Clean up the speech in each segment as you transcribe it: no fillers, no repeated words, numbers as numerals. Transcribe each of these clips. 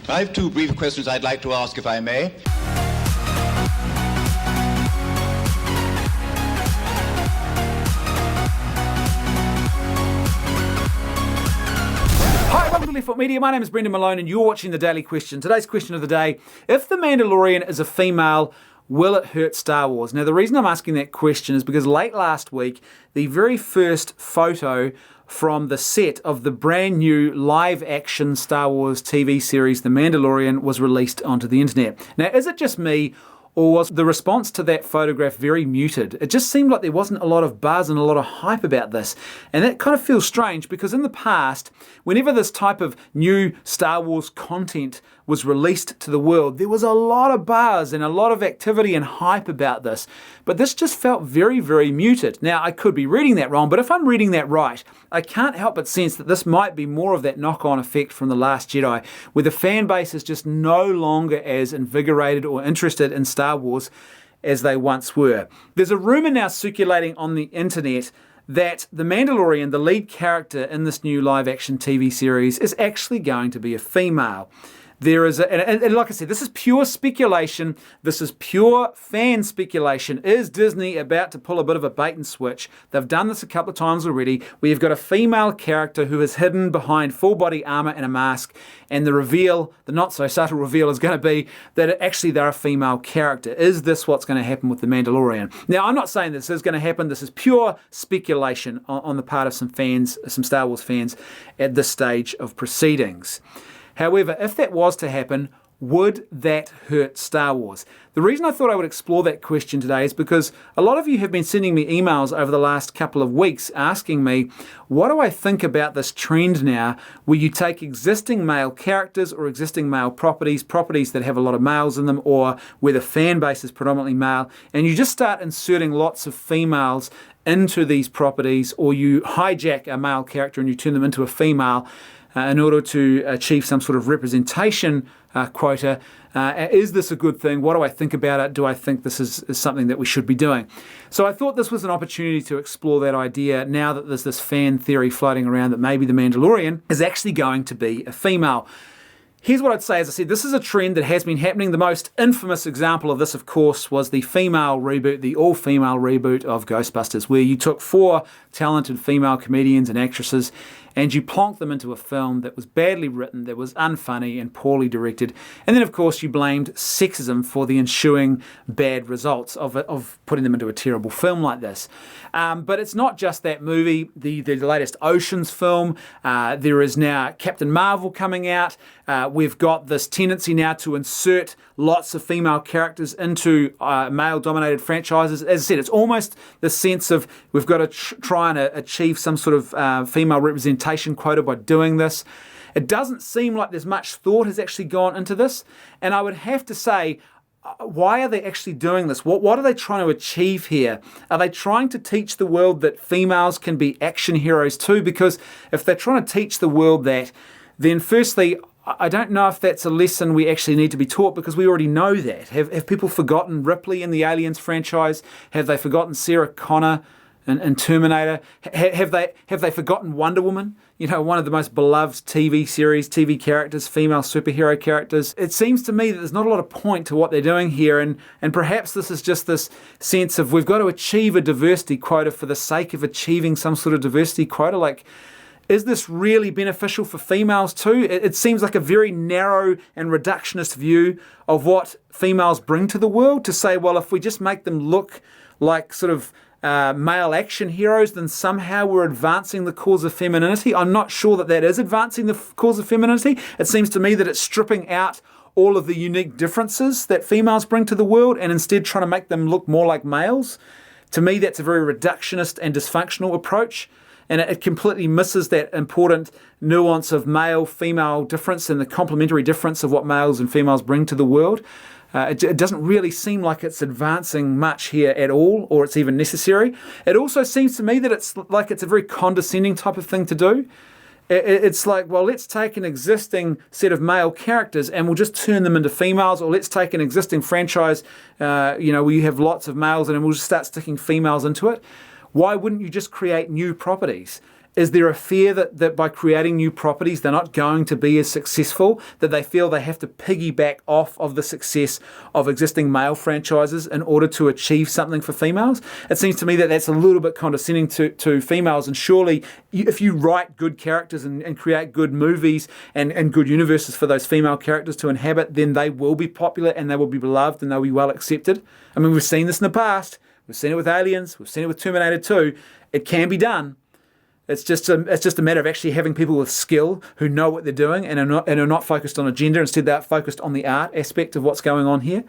I have two brief questions I'd like to ask, if I may. Hi, welcome to Left Foot Media. My name is Brendan Malone and you're watching The Daily Question. Today's question of the day: if the Mandalorian is a female, will it hurt Star Wars? Now, the reason I'm asking that question is because late last week, the very first photo from the set of the brand new live-action Star Wars TV series, The Mandalorian, was released onto the internet. Now, is it just me, or was the response to that photograph very muted? It just seemed like there wasn't a lot of buzz and a lot of hype about this. And that kind of feels strange because in the past, whenever this type of new Star Wars content was released to the world, there was a lot of buzz and a lot of activity and hype about this. But this just felt very, very muted. Now, I could be reading that wrong, but if I'm reading that right, I can't help but sense that this might be more of that knock-on effect from The Last Jedi, where the fan base is just no longer as invigorated or interested in Star Wars as they once were. There's a rumor now circulating on the internet that The Mandalorian, the lead character in this new live-action TV series, is actually going to be a female. There is, and like I said, this is pure speculation. This is pure fan speculation. Is Disney about to pull a bit of a bait and switch? They've done this a couple of times already, where you've got a female character who is hidden behind full body armor and a mask, and the reveal, the not so subtle reveal, is going to be that actually they're a female character. Is this what's going to happen with The Mandalorian? Now, I'm not saying this is going to happen. This is pure speculation on the part of some fans, some Star Wars fans, at this stage of proceedings. However, if that was to happen, would that hurt Star Wars? The reason I thought I would explore that question today is because a lot of you have been sending me emails over the last couple of weeks asking me, what do I think about this trend now where you take existing male characters or existing male properties that have a lot of males in them, or where the fan base is predominantly male, and you just start inserting lots of females into these properties, or you hijack a male character and you turn them into a female in order to achieve some sort of representation quota. Is this a good thing? What do I think about it? Do I think this is something that we should be doing? So I thought this was an opportunity to explore that idea now that there's this fan theory floating around that maybe The Mandalorian is actually going to be a female. Here's what I'd say. As I said, this is a trend that has been happening. The most infamous example of this, of course, was the female reboot, the all-female reboot of Ghostbusters, where you took 4 talented female comedians and actresses and you plonked them into a film that was badly written, that was unfunny and poorly directed. And then, of course, you blamed sexism for the ensuing bad results of putting them into a terrible film like this. But it's not just that movie. The latest Oceans film, there is now Captain Marvel coming out. We've got this tendency now to insert lots of female characters into male-dominated franchises. As I said, it's almost the sense of we've got to try and achieve some sort of female representation quota by doing this. It doesn't seem like there's much thought has actually gone into this. And I would have to say, why are they actually doing this? What are they trying to achieve here? Are they trying to teach the world that females can be action heroes too? Because if they're trying to teach the world that, then firstly, I don't know if that's a lesson we actually need to be taught, because we already know that. Have people forgotten Ripley in the Aliens franchise? Have they forgotten Sarah Connor in Terminator? Have they forgotten Wonder Woman? You know, one of the most beloved TV characters, female superhero characters. It seems to me that there's not a lot of point to what they're doing here, and perhaps this is just this sense of we've got to achieve a diversity quota for the sake of achieving some sort of diversity quota. Like, is this really beneficial for females too? It seems like a very narrow and reductionist view of what females bring to the world, to say, well, if we just make them look like sort of male action heroes, then somehow we're advancing the cause of femininity. I'm not sure that is advancing the cause of femininity. It seems to me that it's stripping out all of the unique differences that females bring to the world and instead trying to make them look more like males. To me, that's a very reductionist and dysfunctional approach. And it completely misses that important nuance of male-female difference and the complementary difference of what males and females bring to the world. It doesn't really seem like it's advancing much here at all, or it's even necessary. It also seems to me that it's a very condescending type of thing to do. It's like, well, let's take an existing set of male characters and we'll just turn them into females, or let's take an existing franchise, where you have lots of males, and we'll just start sticking females into it. Why wouldn't you just create new properties? Is there a fear that by creating new properties, they're not going to be as successful, that they feel they have to piggyback off of the success of existing male franchises in order to achieve something for females? It seems to me that that's a little bit condescending to females, and surely if you write good characters and create good movies and good universes for those female characters to inhabit, then they will be popular and they will be beloved and they'll be well accepted. I mean, we've seen this in the past. We've seen it with Aliens. We've seen it with Terminator 2. It can be done. It's just a matter of actually having people with skill who know what they're doing and are not focused on a gender. Instead, they're focused on the art aspect of what's going on here.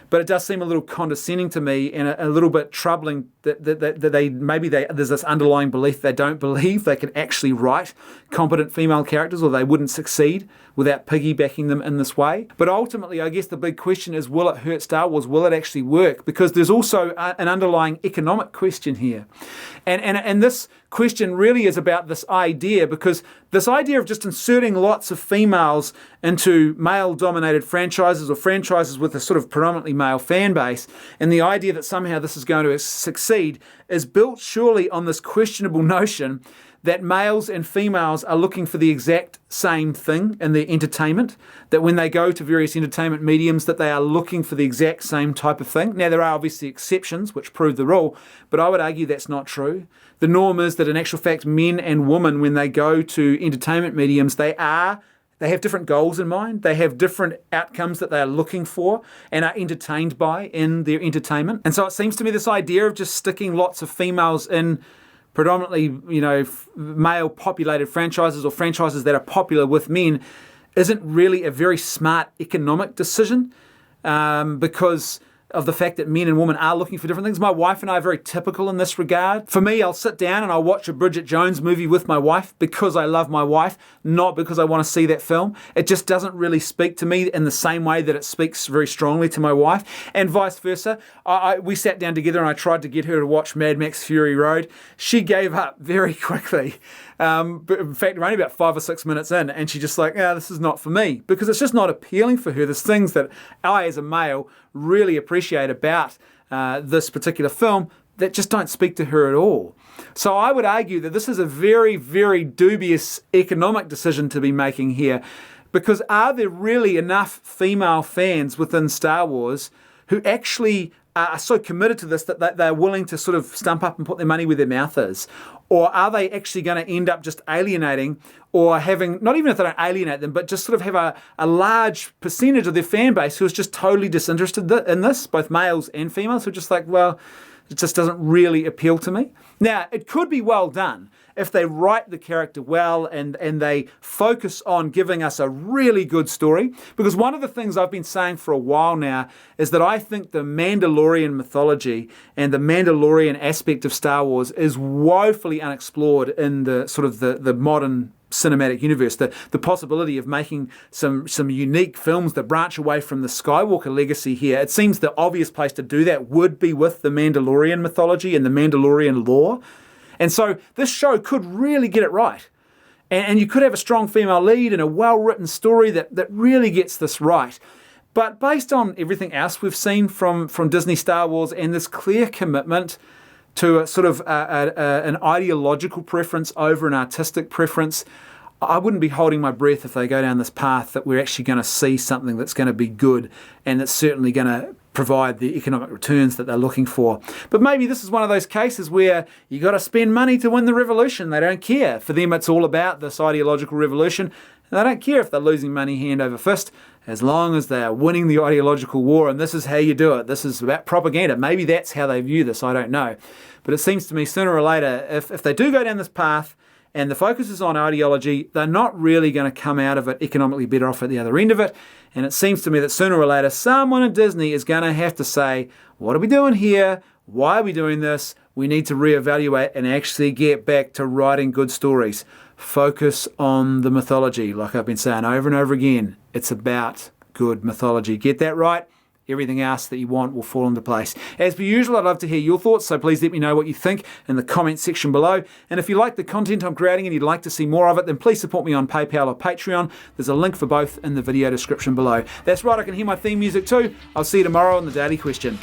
But it does seem a little condescending to me and a little bit troubling that there's this underlying belief they don't believe they can actually write competent female characters, or they wouldn't succeed without piggybacking them in this way. But ultimately, I guess the big question is, will it hurt Star Wars? Will it actually work? Because there's also an underlying economic question here. And this question really is about this idea, because this idea of just inserting lots of females into male-dominated franchises or franchises with a sort of predominantly male fan base, and the idea that somehow this is going to succeed is built surely on this questionable notion that males and females are looking for the exact same thing in their entertainment, that when they go to various entertainment mediums, that they are looking for the exact same type of thing. Now, there are obviously exceptions which prove the rule, but I would argue that's not true. The norm is that in actual fact, men and women, when they go to entertainment mediums, they have different goals in mind. They have different outcomes that they are looking for and are entertained by in their entertainment. And so it seems to me this idea of just sticking lots of females in predominantly, male-populated franchises or franchises that are popular with men isn't really a very smart economic decision, because of the fact that men and women are looking for different things. My wife and I are very typical in this regard. For me, I'll sit down and I'll watch a Bridget Jones movie with my wife because I love my wife, not because I want to see that film. It just doesn't really speak to me in the same way that it speaks very strongly to my wife, and vice versa. We sat down together and I tried to get her to watch Mad Max Fury Road. She gave up very quickly. But in fact, we're only about 5 or 6 minutes in, and she's just like, this is not for me, because it's just not appealing for her. There's things that I, as a male, really appreciate about this particular film that just don't speak to her at all. So I would argue that this is a very, very dubious economic decision to be making here, because are there really enough female fans within Star Wars who actually are so committed to this that they're willing to sort of stump up and put their money where their mouth is? Or are they actually going to end up just alienating, or having, not even if they don't alienate them, but just sort of have a large percentage of their fan base who is just totally disinterested in this, both males and females, who are just like, well, it just doesn't really appeal to me. Now, it could be well done if they write the character well and they focus on giving us a really good story. Because one of the things I've been saying for a while now is that I think the Mandalorian mythology and the Mandalorian aspect of Star Wars is woefully unexplored in the sort of the modern cinematic universe. The possibility of making some unique films that branch away from the Skywalker legacy here. It seems the obvious place to do that would be with the Mandalorian mythology and the Mandalorian lore. And so this show could really get it right. And you could have a strong female lead and a well-written story that really gets this right. But based on everything else we've seen from Disney Star Wars and this clear commitment to a sort of an ideological preference over an artistic preference, I wouldn't be holding my breath if they go down this path that we're actually going to see something that's going to be good and that's certainly going to provide the economic returns that they're looking for. But maybe this is one of those cases where you got to spend money to win the revolution. They don't care. For them, it's all about this ideological revolution. And they don't care if they're losing money hand over fist, as long as they are winning the ideological war. And this is how you do it. This is about propaganda. Maybe that's how they view this. I don't know. But it seems to me sooner or later, if they do go down this path and the focus is on ideology, they're not really going to come out of it economically better off at the other end of it. And it seems to me that sooner or later, someone at Disney is going to have to say, what are we doing here? Why are we doing this? We need to reevaluate and actually get back to writing good stories. Focus on the mythology. Like I've been saying over and over again, it's about good mythology. Get that right. Everything else that you want will fall into place. As per usual, I'd love to hear your thoughts, so please let me know what you think in the comment section below. And if you like the content I'm creating and you'd like to see more of it, then please support me on PayPal or Patreon. There's a link for both in the video description below. That's right, I can hear my theme music too. I'll see you tomorrow on The Daily Question.